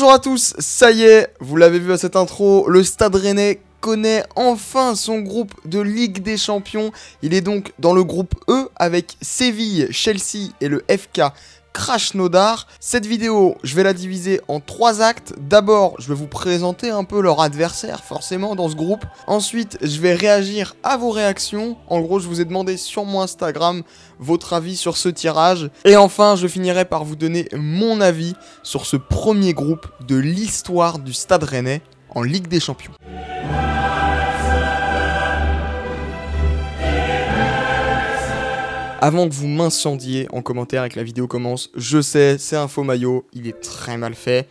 Bonjour à tous, ça y est, vous l'avez vu à cette intro, le Stade Rennais connaît enfin son groupe de Ligue des Champions. Il est donc dans le groupe E avec Séville, Chelsea et le FK Krasnodar. Cette vidéo, je vais la diviser en 3 actes. D'abord, je vais vous présenter un peu leur adversaire, forcément, dans ce groupe. Ensuite, je vais réagir à vos réactions. En gros, je vous ai demandé sur mon Instagram votre avis sur ce tirage. Et enfin, je finirai par vous donner mon avis sur ce premier groupe de l'histoire du Stade Rennais en Ligue des Champions. Avant que vous m'incendiez en commentaire et que la vidéo commence, je sais, c'est un faux maillot, il est très mal fait.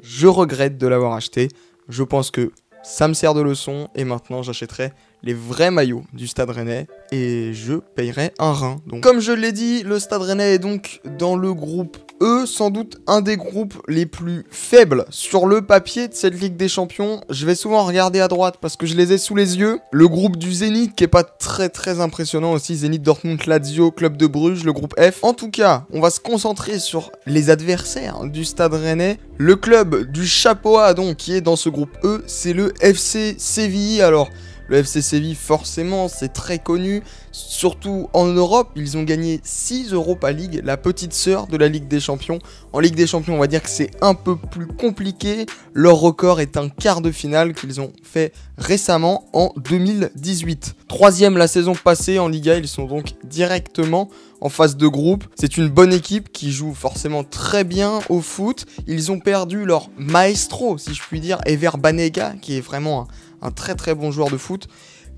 Je regrette de l'avoir acheté. Je pense que ça me sert de leçon et maintenant j'achèterai les vrais maillots du Stade Rennais et je payerai un rein. Donc, comme je l'ai dit, le Stade Rennais est donc dans le groupe E, sans doute un des groupes les plus faibles sur le papier de cette Ligue des Champions. Je vais souvent regarder à droite parce que je les ai sous les yeux. Le groupe du Zénith qui est pas très impressionnant aussi, Zénith, Dortmund, Lazio, Club de Bruges, le groupe F. En tout cas, on va se concentrer sur les adversaires du Stade Rennais. Le club du chapeau A donc qui est dans ce groupe E, c'est le FC Séville. Alors, le FC Séville, forcément, c'est très connu, surtout en Europe. Ils ont gagné 6 Europa League, la petite sœur de la Ligue des Champions. En Ligue des Champions, on va dire que c'est un peu plus compliqué. Leur record est un quart de finale qu'ils ont fait récemment en 2018. Troisième la saison passée en Liga, ils sont donc directement en phase de groupe. C'est une bonne équipe qui joue forcément très bien au foot. Ils ont perdu leur maestro, si je puis dire, Ever Banega, qui est vraiment un très bon joueur de foot.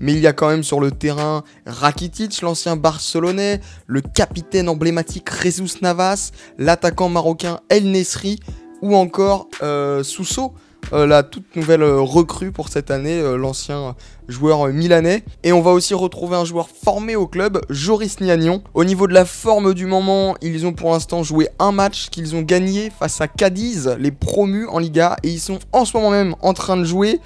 Mais il y a quand même sur le terrain Rakitic, l'ancien Barcelonais, le capitaine emblématique Jesus Navas, l'attaquant marocain El Nesri ou encore Suso, la toute nouvelle recrue pour cette année, l'ancien joueur milanais. Et on va aussi retrouver un joueur formé au club, Joris Gnagnon. Au niveau de la forme du moment, ils ont pour l'instant joué un match qu'ils ont gagné face à Cadiz, les promus en Liga, et ils sont en ce moment même en train de jouer.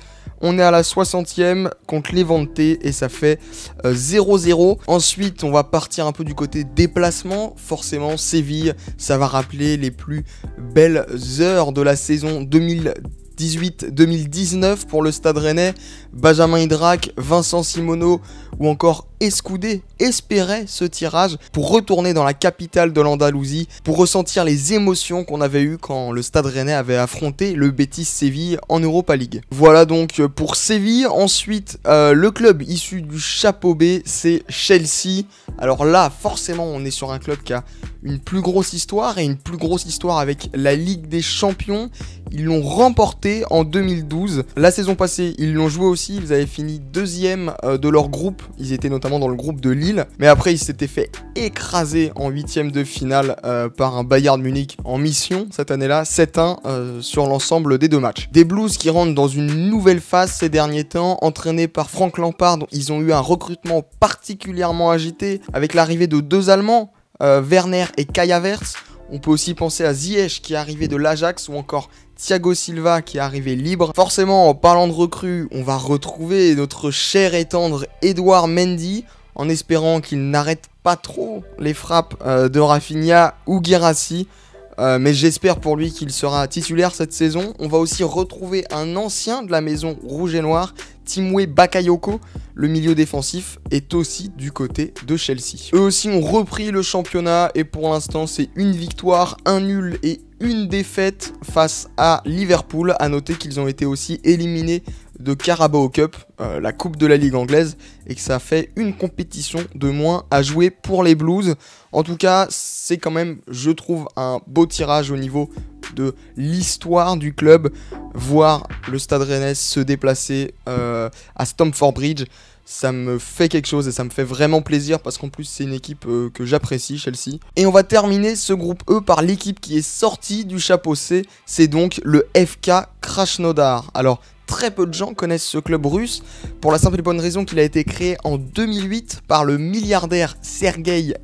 On est à la 60e contre Levante et ça fait 0-0. Ensuite, on va partir un peu du côté déplacement. Forcément, Séville, ça va rappeler les plus belles heures de la saison 2018-2019 pour le Stade Rennais. Benjamin Hydrac, Vincent Simoneau ou encore Escudé espéraient ce tirage pour retourner dans la capitale de l'Andalousie, pour ressentir les émotions qu'on avait eues quand le Stade Rennais avait affronté le Betis Séville en Europa League. Voilà donc pour Séville. Ensuite, le club issu du chapeau B, c'est Chelsea. Alors là, forcément, on est sur un club qui a une plus grosse histoire et une plus grosse histoire avec la Ligue des Champions. Ils l'ont remporté en 2012. La saison passée, ils l'ont joué aussi. Ils avaient fini deuxième de leur groupe. Ils étaient notamment dans le groupe de Lille. Mais après, ils s'étaient fait écraser en 8e de finale par un Bayern Munich en mission cette année-là. 7-1 sur l'ensemble des 2 matchs. Des Blues qui rentrent dans une nouvelle phase ces derniers temps, entraînés par Frank Lampard. Ils ont eu un recrutement particulièrement agité avec l'arrivée de 2 Allemands, Werner et Kai Havertz. On peut aussi penser à Ziyech qui est arrivé de l'Ajax ou encore Thiago Silva qui est arrivé libre. Forcément, en parlant de recrues, on va retrouver notre cher et tendre Edouard Mendy en espérant qu'il n'arrête pas trop les frappes de Rafinha ou Guirassy. Mais j'espère pour lui qu'il sera titulaire cette saison. On va aussi retrouver un ancien de la maison rouge et noire, Timwe Bakayoko. Le milieu défensif est aussi du côté de Chelsea. Eux aussi ont repris le championnat et pour l'instant c'est une victoire, un nul et une défaite face à Liverpool. A noter qu'ils ont été aussi éliminés de Carabao Cup, la coupe de la Ligue anglaise, et que ça fait une compétition de moins à jouer pour les Blues. En tout cas, c'est quand même, je trouve, un beau tirage au niveau de l'histoire du club. Voir le Stade Rennais se déplacer à Stamford Bridge, ça me fait quelque chose et ça me fait vraiment plaisir parce qu'en plus c'est une équipe que j'apprécie, Chelsea. Et on va terminer ce groupe E par l'équipe qui est sortie du chapeau C, c'est donc le FK Krasnodar. Alors, très peu de gens connaissent ce club russe pour la simple et bonne raison qu'il a été créé en 2008 par le milliardaire Sergei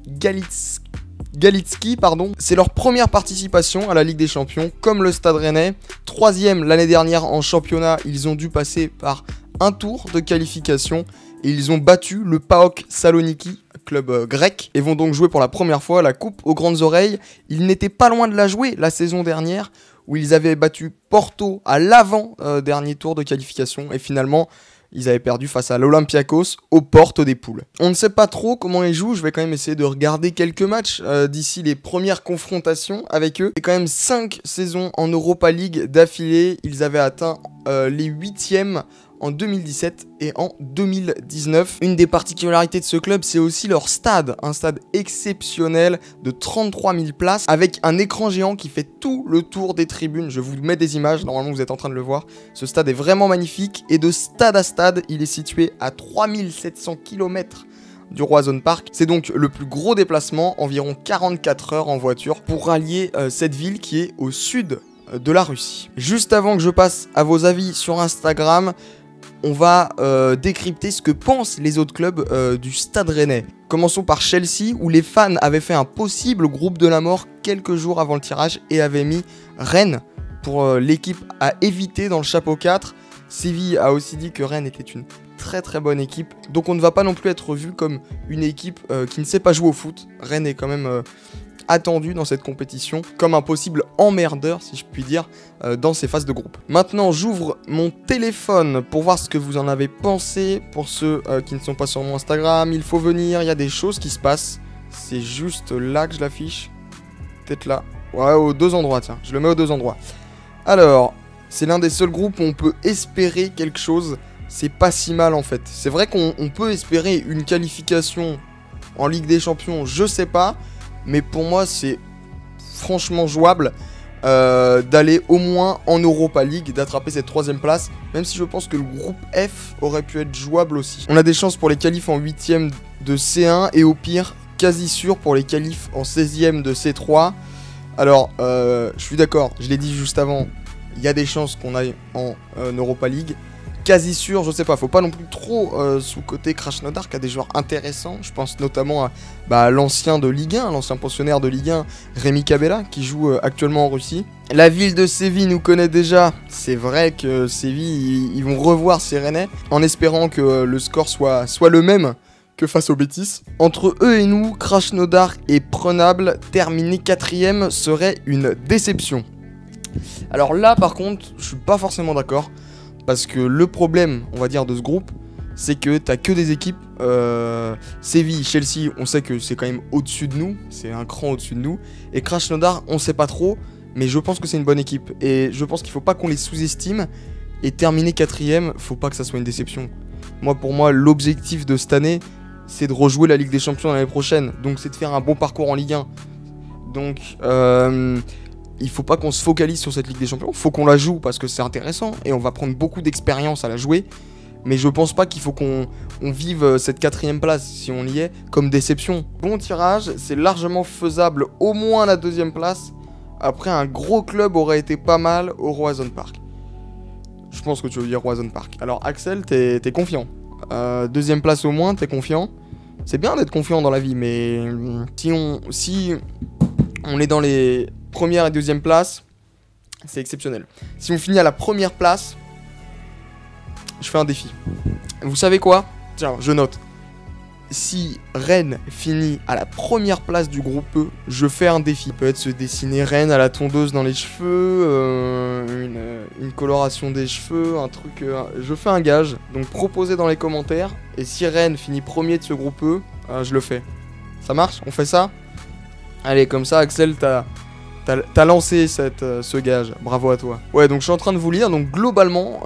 Galitsky, pardon. C'est leur première participation à la Ligue des Champions, comme le Stade Rennais. 3e l'année dernière en championnat, ils ont dû passer par un tour de qualification et ils ont battu le PAOK Saloniki, club grec, et vont donc jouer pour la première fois la coupe aux grandes oreilles. Ils n'étaient pas loin de la jouer la saison dernière où ils avaient battu Porto à l'avant-dernier tour de qualification, et finalement, ils avaient perdu face à l'Olympiakos aux portes des poules. On ne sait pas trop comment ils jouent, je vais quand même essayer de regarder quelques matchs d'ici les premières confrontations avec eux. C'est quand même 5 saisons en Europa League d'affilée, ils avaient atteint les 8e en 2017 et en 2019. Une des particularités de ce club, c'est aussi leur stade, un stade exceptionnel de 33 000 places avec un écran géant qui fait tout le tour des tribunes. Je vous mets des images, normalement vous êtes en train de le voir. Ce stade est vraiment magnifique et de stade à stade, il est situé à 3700 km du Roazhon Park. C'est donc le plus gros déplacement, environ 44 heures en voiture pour rallier cette ville qui est au sud de la Russie. Juste avant que je passe à vos avis sur Instagram, on va décrypter ce que pensent les autres clubs du Stade Rennais. Commençons par Chelsea, où les fans avaient fait un possible groupe de la mort quelques jours avant le tirage et avaient mis Rennes pour l'équipe à éviter dans le chapeau 4. Séville a aussi dit que Rennes était une très très bonne équipe, donc on ne va pas non plus être vu comme une équipe qui ne sait pas jouer au foot. Rennes est quand même attendu dans cette compétition comme un possible emmerdeur, si je puis dire, dans ces phases de groupe. Maintenant, j'ouvre mon téléphone pour voir ce que vous en avez pensé. Pour ceux qui ne sont pas sur mon Instagram, il faut venir, il y a des choses qui se passent. C'est juste là que je l'affiche. Peut-être là. Ouais, aux deux endroits, tiens. Je le mets aux deux endroits. Alors, c'est l'un des seuls groupes où on peut espérer quelque chose. C'est pas si mal, en fait. C'est vrai qu'on peut espérer une qualification en Ligue des Champions, je sais pas. Mais pour moi, c'est franchement jouable d'aller au moins en Europa League, d'attraper cette 3ème place, même si je pense que le groupe F aurait pu être jouable aussi. On a des chances pour les qualifs en 8ème de C1 et au pire, quasi sûr pour les qualifs en 16ème de C3. Alors, je suis d'accord, je l'ai dit juste avant, il y a des chances qu'on aille en Europa League. Quasi sûr, je sais pas, faut pas non plus trop sous-côté Krasnodar qui a des joueurs intéressants. Je pense notamment à l'ancien de Ligue 1, l'ancien pensionnaire de Ligue 1, Rémi Cabella, qui joue actuellement en Russie. La ville de Séville nous connaît déjà. C'est vrai que Séville, ils vont revoir ces Rennais en espérant que le score soit le même que face au Betis. Entre eux et nous, Krasnodar est prenable. Terminer 4ème serait une déception. Alors là, par contre, je suis pas forcément d'accord. Parce que le problème, on va dire, de ce groupe, c'est que t'as que des équipes. Séville, Chelsea, on sait que c'est quand même au-dessus de nous. C'est un cran au-dessus de nous. Et Krasnodar, on sait pas trop. Mais je pense que c'est une bonne équipe. Et je pense qu'il faut pas qu'on les sous-estime. Et terminer 4ème, faut pas que ça soit une déception. Pour moi, l'objectif de cette année, c'est de rejouer la Ligue des Champions l'année prochaine. Donc c'est de faire un bon parcours en Ligue 1. Donc il faut pas qu'on se focalise sur cette Ligue des Champions, faut qu'on la joue parce que c'est intéressant et on va prendre beaucoup d'expérience à la jouer. Mais je pense pas qu'il faut qu'on vive cette 4ème place, si on y est, comme déception. Bon tirage, c'est largement faisable, au moins la 2ème place. Après, un gros club aurait été pas mal au Roazhon Park. Je pense que tu veux dire Roazhon Park. Alors Axel, t'es confiant. 2ème place au moins, t'es confiant. C'est bien d'être confiant dans la vie, mais si on est dans les première et 2ème place, c'est exceptionnel. Si on finit à la 1ère place, je fais un défi. Vous savez quoi? Tiens, je note. Si Rennes finit à la 1ère place du groupe E, je fais un défi. Peut être se dessiner Rennes à la tondeuse dans les cheveux, une coloration des cheveux, un truc... je fais un gage, donc proposez dans les commentaires. Et si Rennes finit premier de ce groupe E, je le fais. Ça marche? On fait ça? Allez, comme ça, Axel, t'as lancé ce gage, bravo à toi. Ouais, donc je suis en train de vous lire, donc globalement,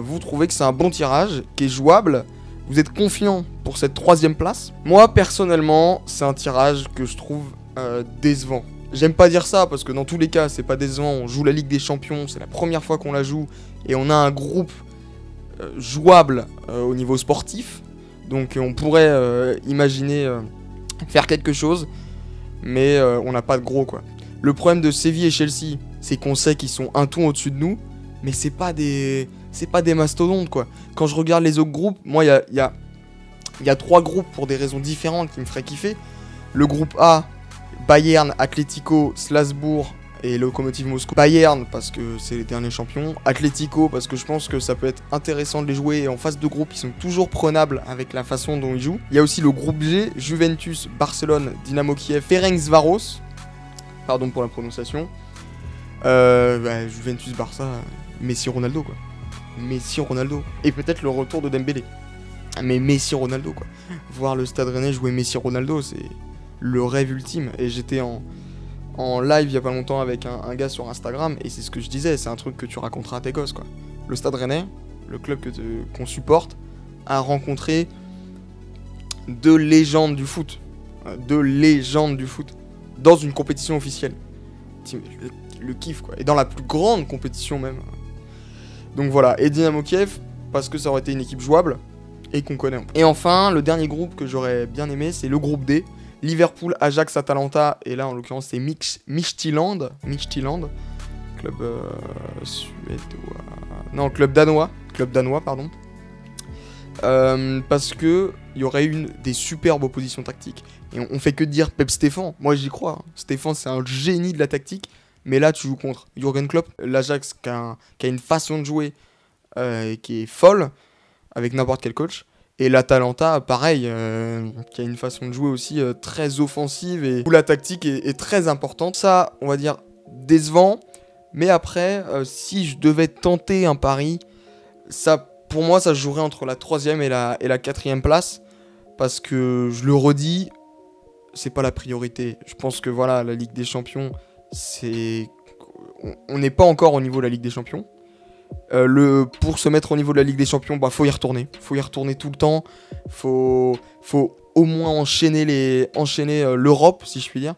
vous trouvez que c'est un bon tirage, qui est jouable. Vous êtes confiant pour cette 3ème place. Moi, personnellement, c'est un tirage que je trouve décevant. J'aime pas dire ça, parce que dans tous les cas, c'est pas décevant. On joue la Ligue des Champions, c'est la première fois qu'on la joue, et on a un groupe jouable au niveau sportif. Donc on pourrait imaginer faire quelque chose, mais on n'a pas de gros, quoi. Le problème de Séville et Chelsea, c'est qu'on sait qu'ils sont un ton au-dessus de nous, mais c'est pas des mastodontes, quoi. Quand je regarde les autres groupes, moi, il y a 3 groupes pour des raisons différentes qui me feraient kiffer. Le groupe A, Bayern, Atlético, Strasbourg et Lokomotiv Moscou. Bayern, parce que c'est les derniers champions. Atlético, parce que je pense que ça peut être intéressant de les jouer. Et en phase de groupe, ils sont toujours prenables avec la façon dont ils jouent. Il y a aussi le groupe G, Juventus, Barcelone, Dynamo Kiev, Ferencváros. Pardon pour la prononciation. Juventus-Barça, Messi-Ronaldo quoi. Messi-Ronaldo. Et peut-être le retour de Dembélé. Mais Messi-Ronaldo quoi. Voir le Stade Rennais jouer Messi-Ronaldo, c'est le rêve ultime. Et j'étais en live il y a pas longtemps avec un gars sur Instagram, et c'est ce que je disais, c'est un truc que tu raconteras à tes gosses quoi. Le Stade Rennais, le club qu'on supporte, a rencontré deux légendes du foot. Dans une compétition officielle. Le kiff quoi. Et dans la plus grande compétition même. Donc voilà, et Dynamo Kiev, parce que ça aurait été une équipe jouable, et qu'on connaît. Et enfin, le dernier groupe que j'aurais bien aimé, c'est le groupe D. Liverpool, Ajax, Atalanta, et là en l'occurrence c'est Midtjylland, club suédois, non club danois, pardon, parce que il y aurait une des superbes oppositions tactiques. Et on fait que dire Pep Stéphane, moi j'y crois. Stéphane c'est un génie de la tactique, mais là tu joues contre Jürgen Klopp, l'Ajax qui a une façon de jouer qui est folle avec n'importe quel coach. Et l'Atalanta, pareil, qui a une façon de jouer aussi très offensive et où la tactique est très importante. Ça, on va dire, décevant. Mais après, si je devais tenter un pari, ça, pour moi, ça se jouerait entre la 3e et la 4e place. Parce que, je le redis, c'est pas la priorité. Je pense que voilà, la Ligue des Champions, c'est... On n'est pas encore au niveau de la Ligue des Champions. Pour se mettre au niveau de la Ligue des Champions, bah faut y retourner. Faut y retourner tout le temps. Faut au moins enchaîner l'Europe, si je puis dire.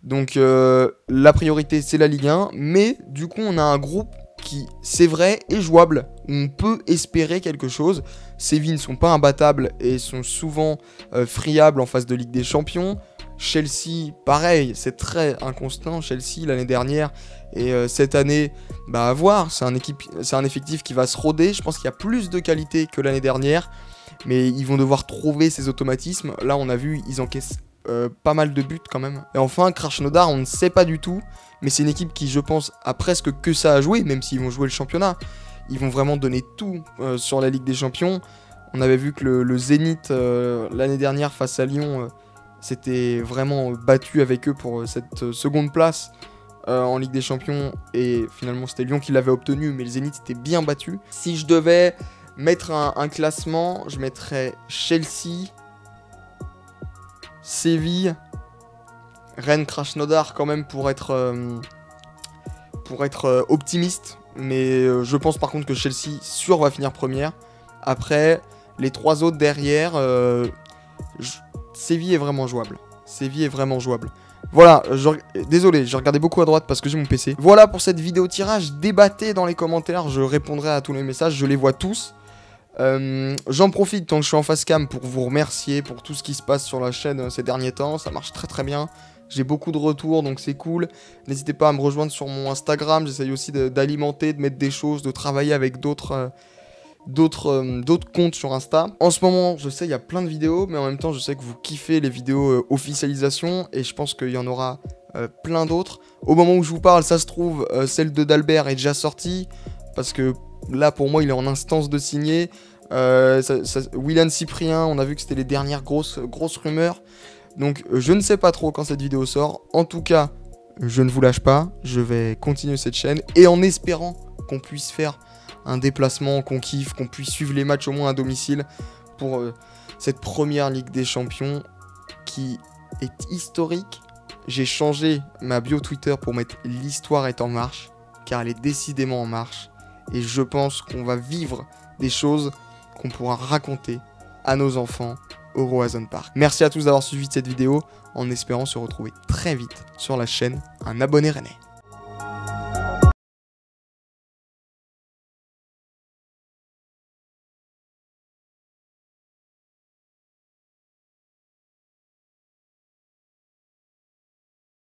Donc la priorité c'est la Ligue 1, mais du coup on a un groupe qui, c'est vrai, est jouable. On peut espérer quelque chose. Séville ne sont pas imbattables et sont souvent friables en phase de Ligue des Champions. Chelsea, pareil, c'est très inconstant. Chelsea l'année dernière et cette année, bah à voir. C'est un effectif qui va se roder. Je pense qu'il y a plus de qualité que l'année dernière, mais ils vont devoir trouver ces automatismes. Là, on a vu, ils encaissent pas mal de buts quand même. Et enfin, Krasnodar, on ne sait pas du tout, mais c'est une équipe qui, je pense, a presque que ça à jouer, même s'ils vont jouer le championnat. Ils vont vraiment donner tout sur la Ligue des Champions. On avait vu que le Zénith, l'année dernière, face à Lyon, s'était vraiment battu avec eux pour cette seconde place en Ligue des Champions. Et finalement, c'était Lyon qui l'avait obtenu, mais le Zénith était bien battu. Si je devais mettre un classement, je mettrais Chelsea, Séville, Rennes, Krasnodar quand même pour être optimiste. Mais je pense par contre que Chelsea sûr va finir première. Après, les trois autres derrière, Séville est vraiment jouable. Voilà, désolé, j'ai regardé beaucoup à droite parce que j'ai mon PC. Voilà pour cette vidéo tirage. Débattez dans les commentaires, je répondrai à tous les messages, je les vois tous. J'en profite tant que je suis en face cam pour vous remercier pour tout ce qui se passe sur la chaîne ces derniers temps. Ça marche très très bien. J'ai beaucoup de retours, donc c'est cool. N'hésitez pas à me rejoindre sur mon Instagram. J'essaye aussi d'alimenter, de mettre des choses, de travailler avec d'autres comptes sur Insta. En ce moment, je sais, il y a plein de vidéos, mais en même temps, je sais que vous kiffez les vidéos officialisation, et je pense qu'il y en aura plein d'autres. Au moment où je vous parle, ça se trouve, celle de d'Albert est déjà sortie, parce que là, pour moi, il est en instance de signer. Willian Cyprien, on a vu que c'était les dernières grosses rumeurs. Donc je ne sais pas trop quand cette vidéo sort. En tout cas, je ne vous lâche pas. Je vais continuer cette chaîne. Et en espérant qu'on puisse faire un déplacement, qu'on kiffe, qu'on puisse suivre les matchs au moins à domicile. Pour cette première Ligue des Champions qui est historique. J'ai changé ma bio Twitter pour mettre « L'histoire est en marche ». Car elle est décidément en marche. Et je pense qu'on va vivre des choses qu'on pourra raconter à nos enfants au Roazhon Park. Merci à tous d'avoir suivi cette vidéo, en espérant se retrouver très vite sur la chaîne Un abonné rennais.